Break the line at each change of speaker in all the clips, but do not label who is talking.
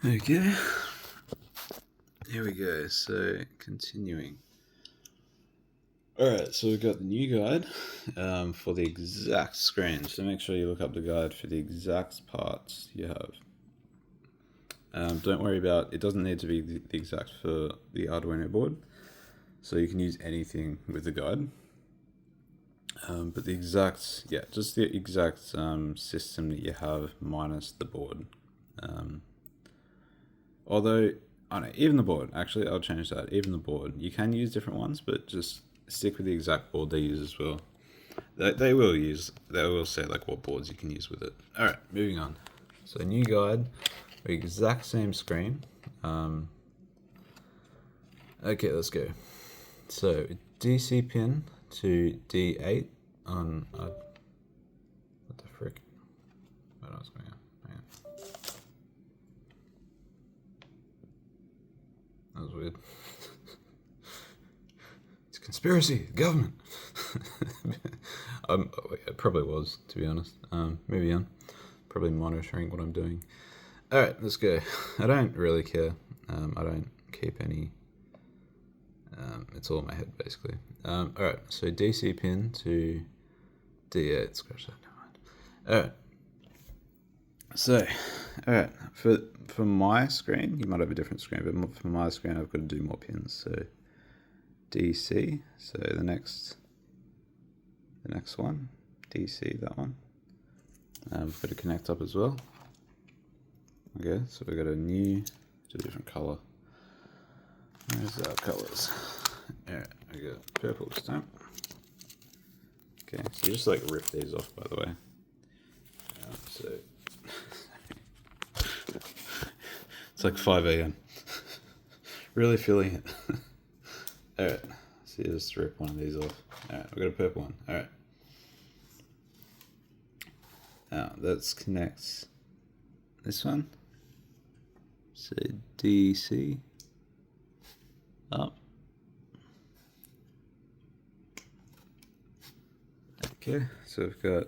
Okay, here we go. So continuing. Alright, so we've got the new guide for the exact screen. So make sure you look up the guide for the exact parts you have. Don't worry about, it doesn't need to be the exact for the Arduino board. So you can use anything with the guide. But the exact, just the exact system that you have minus the board. Although, I don't know, even the board, actually I'll change that, even the board. You can use different ones, but just stick with the exact board they use as well. They will say like what boards you can use with it. Alright, moving on. So new guide, exact same screen. Okay, let's go. So DC pin to D8 on, what the frick? What else going on? Hang on. That was weird. It's a conspiracy, government. It probably was, to be honest. Moving on. Probably monitoring what I'm doing. Alright, let's go. I don't really care. I don't keep any. It's all in my head, basically. Alright, so DC pin to D8. Scratch that, never mind. Alright. So, alright, for my screen, you might have a different screen, but for my screen, I've got to do more pins. So, DC, so the next one, DC, that one. We've got to connect up as well. Okay, so we've got a different color. Where's our colors? Alright, we got purple this time. Okay, so you just like rip these off, by the way. So it's like 5 a.m. Really feeling it. Alright, so you just rip one of these off. Alright, we've got a purple one. Alright. Now let's connect this one. So DC up. Okay, so we've got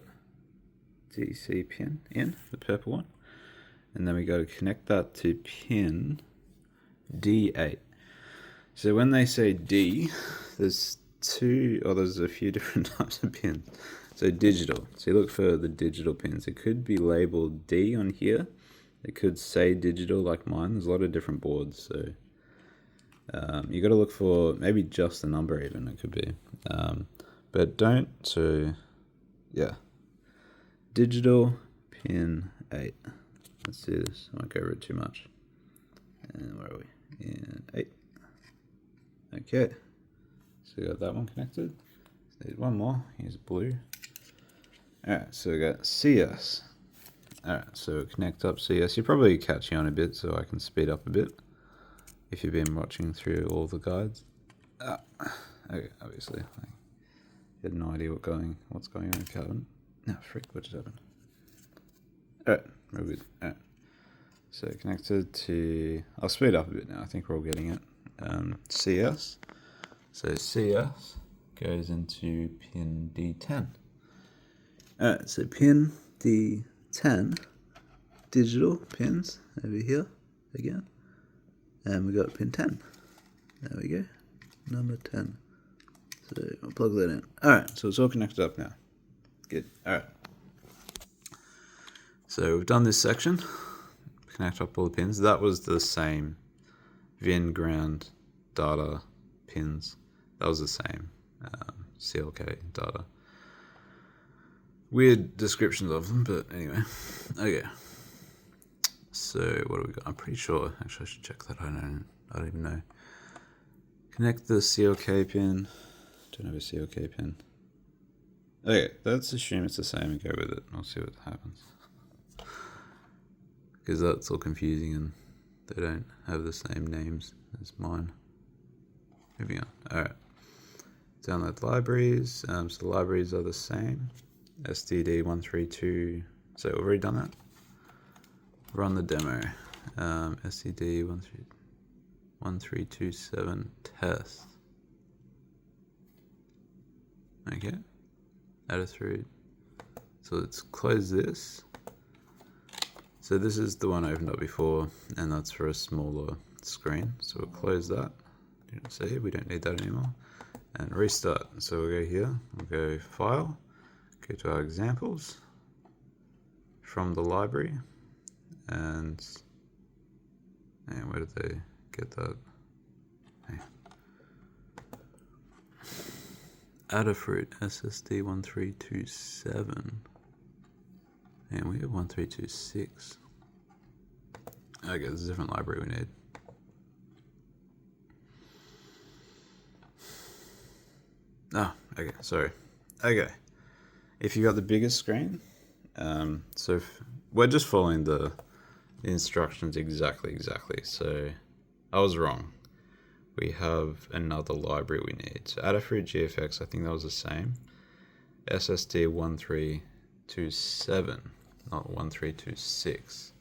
DC pin in, the purple one. And then we got to connect that to pin D8. So when they say D, there's a few different types of pins. So digital. So you look for the digital pins. It could be labeled D on here. It could say digital like mine. There's a lot of different boards. So you got to look for maybe just the number even. It could be. But don't. So yeah. Digital pin 8. Let's do this. I won't go over it too much. And where are we? In 8. Okay. So we got that one connected. There's one more. Here's blue. Alright, so we got CS. Alright, so connect up CS. You're probably catching on a bit, so I can speed up a bit if you've been watching through all the guides. Okay, obviously. I had no idea what's going on in the cabin. No, frick, what just happened? Alright, real good. Alright. So connected to, I'll speed up a bit now, I think we're all getting it. CS. So CS goes into pin D10. Alright, so pin D10, digital pins over here again. And we got pin 10. There we go. Number 10. So I'll plug that in. Alright, so it's all connected up now. Good. Alright. So we've done this section. Connect up all the pins. That was the same VIN, ground, data, pins. That was the same CLK data. Weird descriptions of them, but anyway. Okay. So what do we got? I'm pretty sure. Actually, I should check that. I don't even know. Connect the CLK pin. Don't have a CLK pin. Okay, let's assume it's the same and go with it. I'll see what happens. Because that's all confusing and they don't have the same names as mine. Moving on. Alright. Download libraries. So the libraries are the same. STD132. So we've already done that. Run the demo. STD1327 test. Okay. Add a through. So let's close this. So this is the one I opened up before, and that's for a smaller screen. So we'll close that. You can see we don't need that anymore. And restart. So we'll go here, we'll go File, go to our examples from the library, and where did they get that? Hey. Adafruit SSD1327. And we have 1326. Okay, there's a different library we need. Oh, okay, sorry. Okay, if you got the biggest screen, so we're just following the instructions exactly. So I was wrong. We have another library we need. So Adafruit GFX, I think that was the same. SSD 1327, not 1326.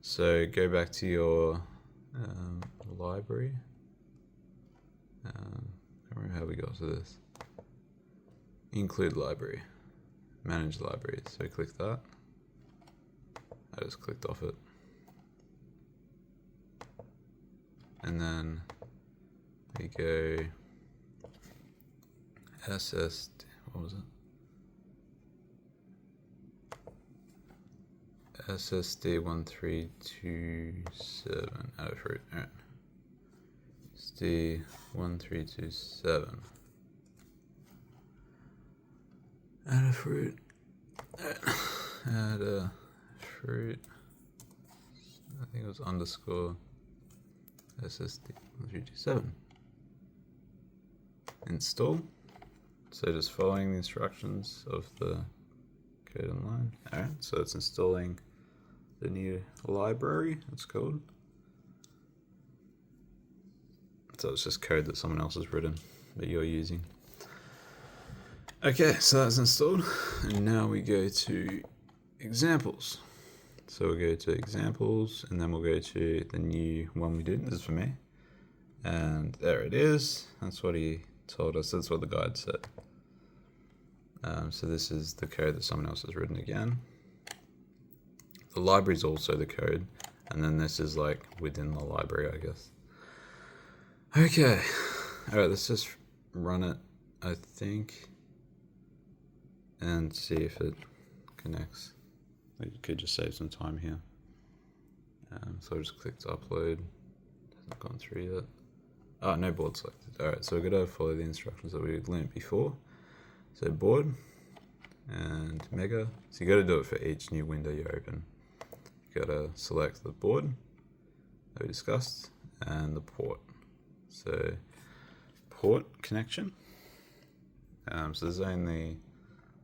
So go back to your library. I can't remember how we got to this. Include library, manage library. So click that. I just clicked off it. And then we go SSD, what was it? SSD 1327 Adafruit. Alright. SSD 1327. Adafruit. Adafruit. I think it was underscore SSD 1327. Install. So just following the instructions of the code online. Alright, so it's installing the new library, it's called. So it's just code that someone else has written that you're using. Okay, so that's installed. And now we go to examples. So we'll go to examples, and then we'll go to the new one we did. This is for me. And there it is. That's what he told us. That's what the guide said. So this is the code that someone else has written again. The library is also the code. And then this is like within the library, I guess. Okay. Alright, let's just run it, I think. And see if it connects. We could just save some time here. So I just clicked upload. Hasn't gone through yet. Oh, no board selected. Alright, so we're going to follow the instructions that we learned before. So board and mega. So you got to do it for each new window you open. You got to select the board that we discussed and the port. So port connection. So there's only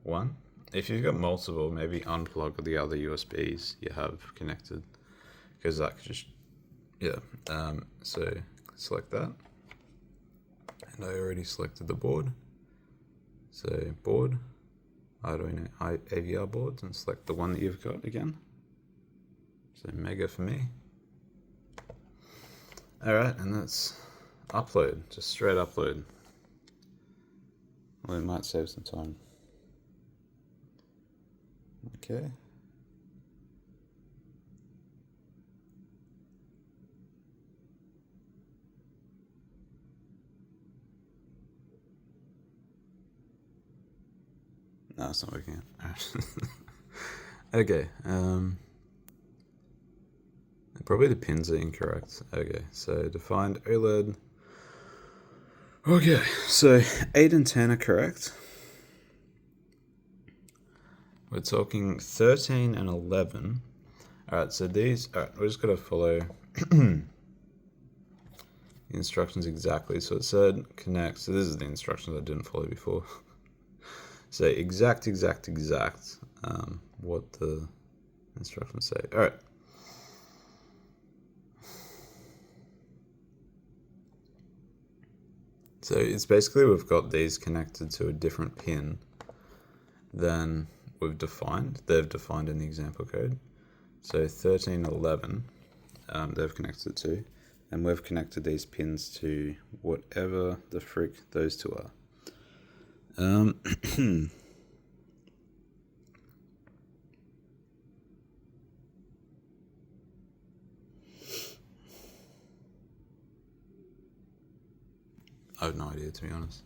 one. If you've got multiple, maybe unplug the other USBs you have connected, because that could just, yeah. So select that, and I already selected the board. So board, Arduino AVR boards, and select the one that you've got again. So mega for me. All right, and that's upload, just straight upload. Well, it might save some time. Okay. No, it's not working out. Okay. Probably the pins are incorrect. Okay, so defined OLED. Okay, so 8 and 10 are correct. We're talking 13 and 11. Alright, so these, alright, we're just going to follow the instructions exactly. So it said connect. So this is the instructions I didn't follow before. So exact what the instructions say. Alright. So it's basically we've got these connected to a different pin than we've defined. They've defined in the example code. So 13, 11, they've connected to, and we've connected these pins to whatever the frick those two are. I have no idea, to be honest.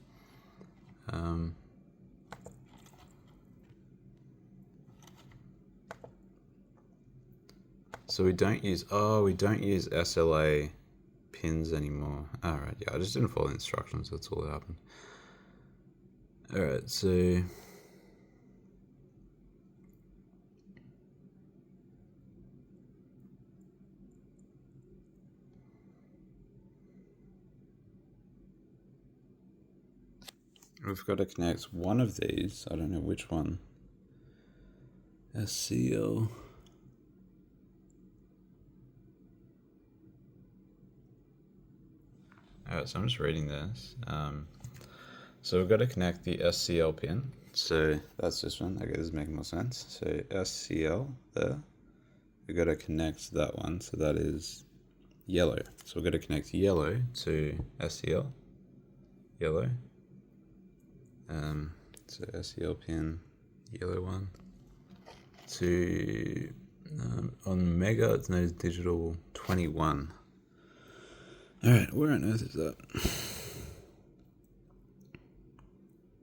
So we don't use SLA pins anymore. Alright, yeah, I just didn't follow the instructions, that's all that happened. Alright, so we've got to connect one of these, I don't know which one. SCL. Alright, so I'm just reading this. So we've got to connect the SCL pin. So that's this one. Okay, this is making more sense. So SCL there. We've got to connect that one. So that is yellow. So we've got to connect yellow to SCL. Yellow. So SCL pin, yellow one. To on Mega, it's known as digital 21. Alright, where on earth is that?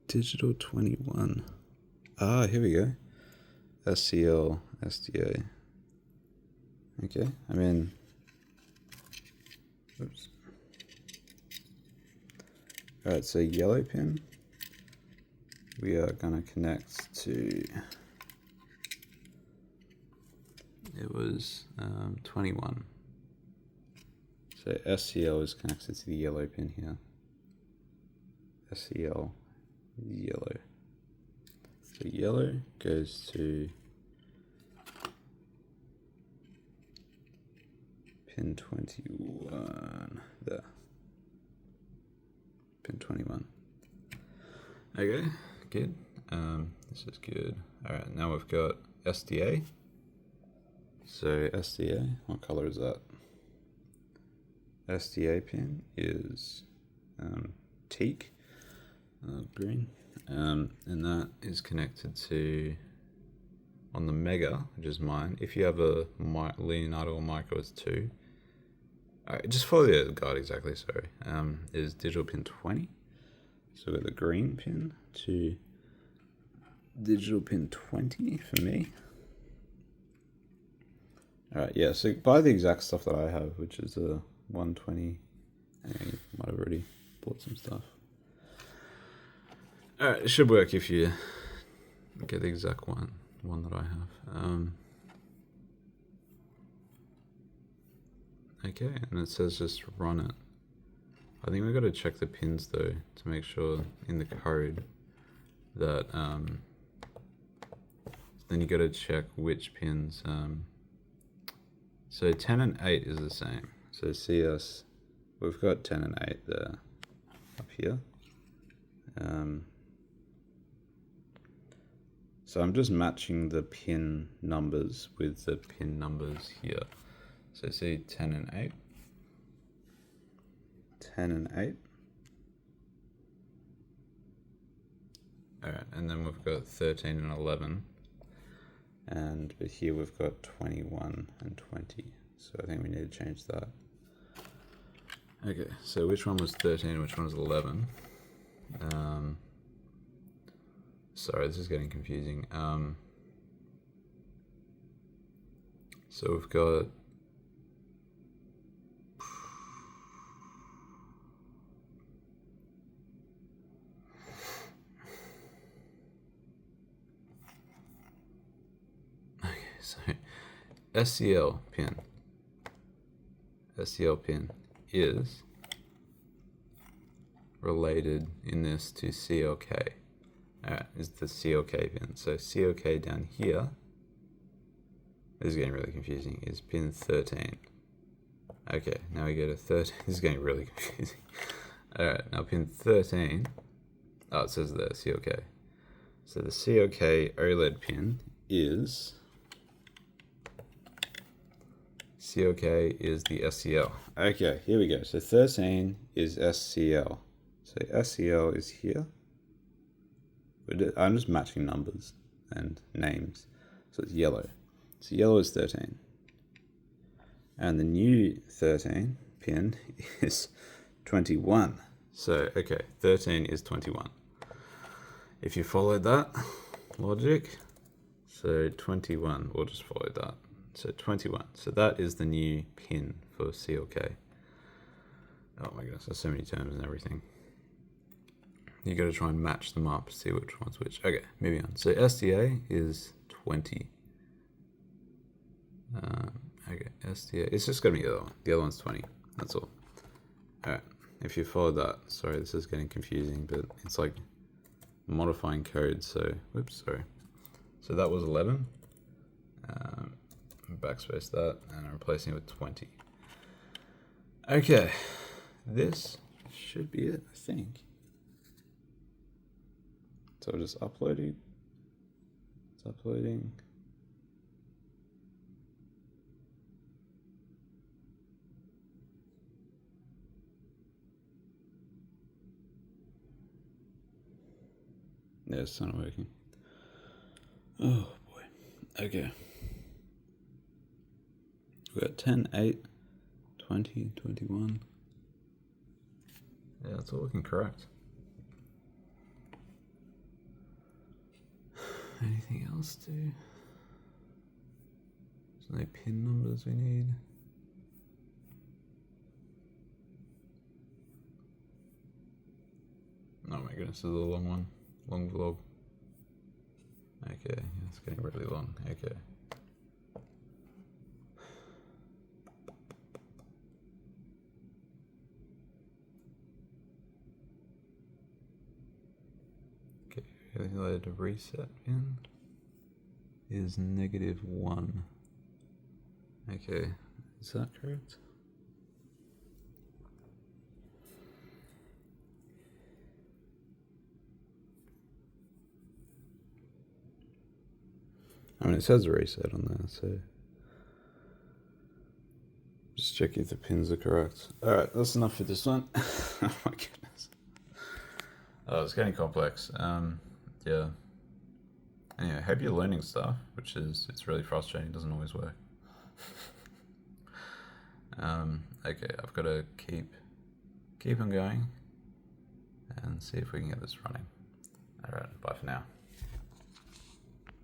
Digital 21. Ah, here we go. SCL, SDA. Okay, I'm in. Oops. Alright, so yellow pin. We are going to connect to. It was 21. So SCL is connected to the yellow pin here. SCL, yellow. So yellow goes to pin 21. There. Pin 21. Okay, good. This is good. Alright, now we've got SDA. So SDA, what color is that? SDA pin is teak, green, and that is connected to, on the Mega, which is mine. If you have a Leonardo or Micro, it's 2. Alright, just follow the guide exactly, sorry. Is digital pin 20. So we've got the green pin to digital pin 20 for me. Alright, yeah, so buy the exact stuff that I have, which is a 120. You might have already bought some stuff. Alright, it should work if you get the exact one that I have. Okay, and it says just run it. I think we've got to check the pins though to make sure in the code that then you got to check which pins. So 10 and 8 is the same. So CS, we've got 10 and 8 there, up here. So I'm just matching the pin numbers with the pin numbers here. So see 10 and 8. 10 and 8. Alright, and then we've got 13 and 11. But here we've got 21 and 20. So I think we need to change that. Okay, so which one was 13, which one was 11? Sorry, this is getting confusing. So we've got so SCL pin is related in this to CLK. Alright, is the CLK pin. So CLK down here, this is getting really confusing, is pin 13. Okay, now we go to 13. This is getting really confusing. Alright, now pin 13. Oh, it says there, CLK. So the CLK OLED pin is CLK is the SCL. Okay, here we go. So 13 is SCL. So SCL is here. I'm just matching numbers and names. So it's yellow. So yellow is 13. And the new 13 pin is 21. So, okay, 13 is 21. If you follow that logic, so 21, we'll just follow that. So 21, so that is the new pin for CLK. Oh my goodness, there's so many terms and everything. You got to try and match them up, see which one's which. Okay, moving on. So SDA is 20. Okay, SDA, it's just going to be the other one. The other one's 20, that's all. Alright, if you follow that, sorry, this is getting confusing, but it's like modifying code, so, whoops, sorry. So that was 11. Backspace that, and I'm replacing it with 20. Okay, this should be it, I think. So we're just uploading. It's uploading. Yeah, it's not working. Oh boy. Okay. We got 10, 8, 20, 21. Yeah, it's all looking correct. Anything else to? There's no pin numbers we need. Oh my goodness, this is a long one. Long vlog. Okay, it's getting really long. Okay. Okay, the reset pin is -1. Okay, is that correct? I mean, it says reset on there, so just check if the pins are correct. Alright, that's enough for this one. Oh my goodness. Oh, it's getting complex. Yeah. Anyway, I hope you're learning stuff, which is, it's really frustrating, it doesn't always work. Okay, I've got to keep on going and see if we can get this running. Alright, bye for now.